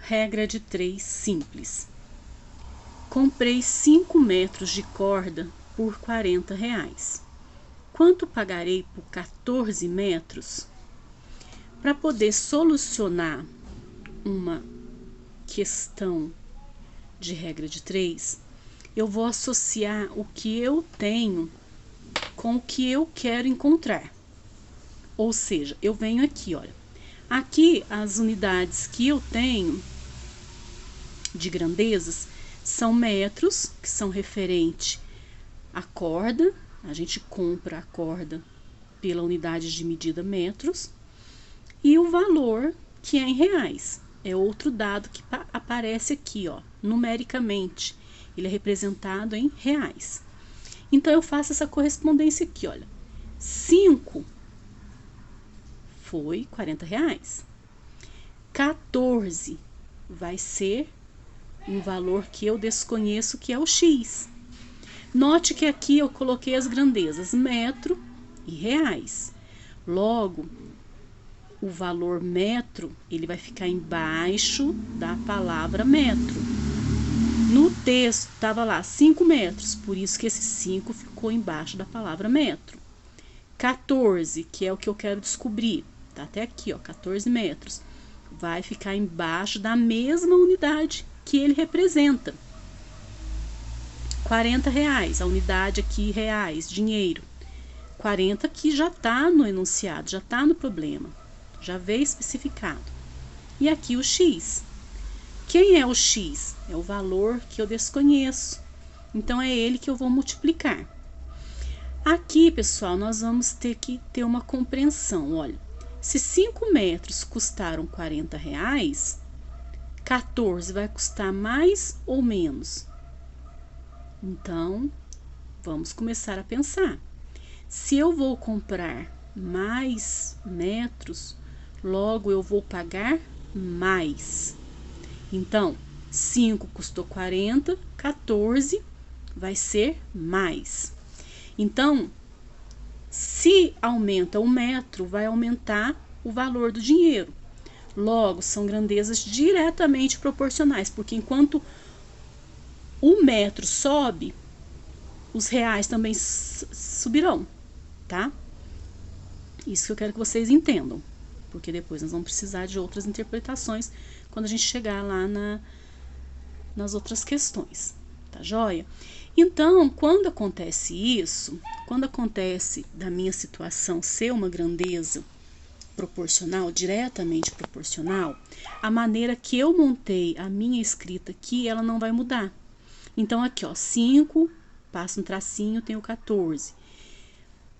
Regra de 3 simples. Comprei 5 metros de corda por R$40. Quanto pagarei por 14 metros? Para poder solucionar uma questão de regra de 3, eu vou associar o que eu tenho com o que eu quero encontrar. Ou seja, eu venho aqui, olha. Aqui as unidades que eu tenho de grandezas são metros, que são referente à corda. A gente compra a corda pela unidade de medida metros. E o valor, que é em reais. É outro dado que aparece aqui, ó, numericamente. Ele é representado em reais. Então, eu faço essa correspondência aqui, olha. 5 foi R$40. 14 vai ser um valor que eu desconheço, que é o X. Note que aqui eu coloquei as grandezas metro e reais. Logo, o valor metro, ele vai ficar embaixo da palavra metro. No texto estava lá 5 metros, por isso que esse 5 ficou embaixo da palavra metro. 14, que é o que eu quero descobrir, tá até aqui, ó, 14 metros, vai ficar embaixo da mesma unidade que ele representa. R$40, a unidade aqui, reais, dinheiro. 40 que já está no enunciado, já está no problema, já veio especificado. E aqui o X. Quem é o X? É o valor que eu desconheço. Então, é ele que eu vou multiplicar. Aqui, pessoal, nós vamos ter que ter uma compreensão. Olha, se 5 metros custaram R$40, 14 vai custar mais ou menos? Então, vamos começar a pensar. Se eu vou comprar mais metros, logo eu vou pagar mais. Então, 5 custou 40, 14 vai ser mais. Então, se aumenta o metro, vai aumentar o valor do dinheiro. Logo, são grandezas diretamente proporcionais, porque enquanto o metro sobe, os reais também subirão, tá? Isso que eu quero que vocês entendam, porque depois nós vamos precisar de outras interpretações quando a gente chegar lá nas outras questões, tá joia? Então, quando acontece isso, quando acontece da minha situação ser uma grandeza proporcional, diretamente proporcional, a maneira que eu montei a minha escrita aqui, ela não vai mudar. Então, aqui, ó, 5, passo um tracinho, tenho 14.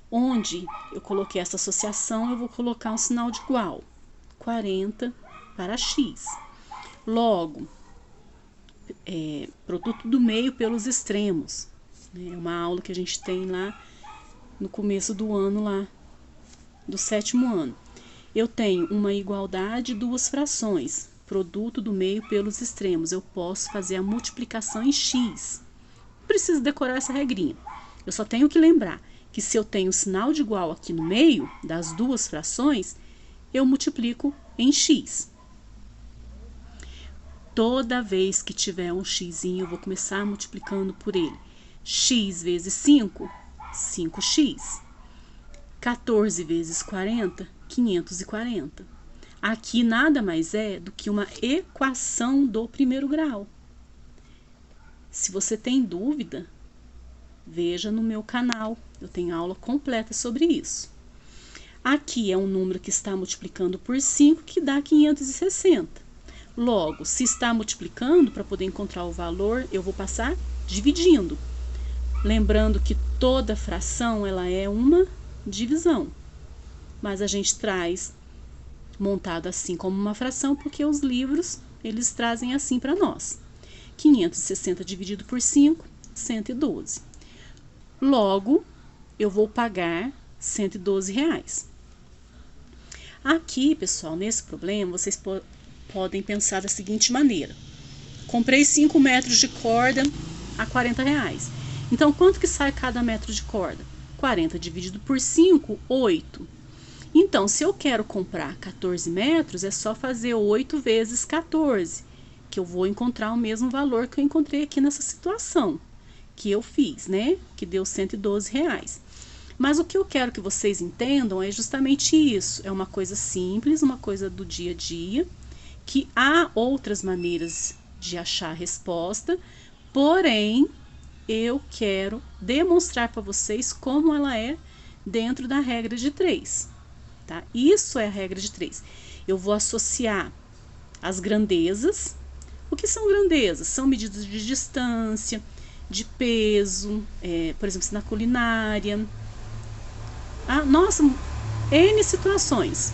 Onde eu coloquei essa associação, eu vou colocar um sinal de igual. 40 para X. Logo, produto do meio pelos extremos. É uma aula que a gente tem lá no começo do ano, lá do 7º ano. Eu tenho uma igualdade, duas frações. Produto do meio pelos extremos. Eu posso fazer a multiplicação em X. Não preciso decorar essa regrinha. Eu só tenho que lembrar que se eu tenho sinal de igual aqui no meio das duas frações, eu multiplico em X. Toda vez que tiver um X, eu vou começar multiplicando por ele. X vezes 5, 5x. 14 vezes 40, 540. Aqui nada mais é do que uma equação do primeiro grau. Se você tem dúvida, veja no meu canal. Eu tenho aula completa sobre isso. Aqui é um número que está multiplicando por 5, que dá 560. Logo, se está multiplicando, para poder encontrar o valor, eu vou passar dividindo. Lembrando que toda fração, ela é uma divisão. Mas a gente traz montado assim como uma fração, porque os livros, eles trazem assim para nós. 560 dividido por 5, 112. Logo, eu vou pagar R$112. Aqui, pessoal, nesse problema, vocês podem pensar da seguinte maneira. Comprei 5 metros de corda a R$40. Então, quanto que sai cada metro de corda? 40 dividido por 5, 8. Então, se eu quero comprar 14 metros, é só fazer 8 vezes 14, que eu vou encontrar o mesmo valor que eu encontrei aqui nessa situação, que eu fiz, né? Que deu R$112. Mas o que eu quero que vocês entendam é justamente isso. É uma coisa simples, uma coisa do dia a dia, que há outras maneiras de achar a resposta, porém, eu quero demonstrar para vocês como ela é dentro da regra de 3. Tá? Isso é a regra de 3. Eu vou associar as grandezas. O que são grandezas? São medidas de distância, de peso, por exemplo, na culinária. Nossa, N situações.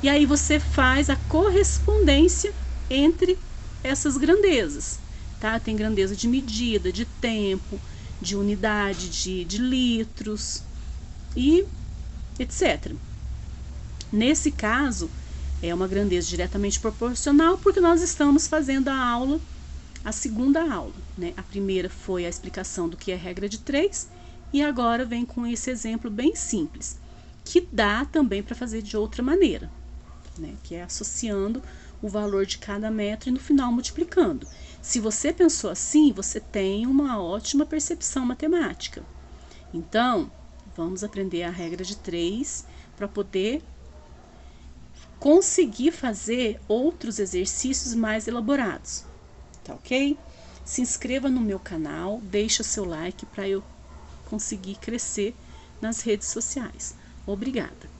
E aí você faz a correspondência entre essas grandezas. Tá? Tem grandeza de medida, de tempo, de unidade, de litros e etc. Nesse caso, é uma grandeza diretamente proporcional, porque nós estamos fazendo a segunda aula, né? A primeira foi a explicação do que é regra de 3, e agora vem com esse exemplo bem simples, que dá também para fazer de outra maneira, né? Que é associando o valor de cada metro e no final multiplicando. Se você pensou assim, você tem uma ótima percepção matemática. Então, vamos aprender a regra de 3 para poder conseguir fazer outros exercícios mais elaborados, tá ok? Se inscreva no meu canal, deixa seu like para eu conseguir crescer nas redes sociais. Obrigada!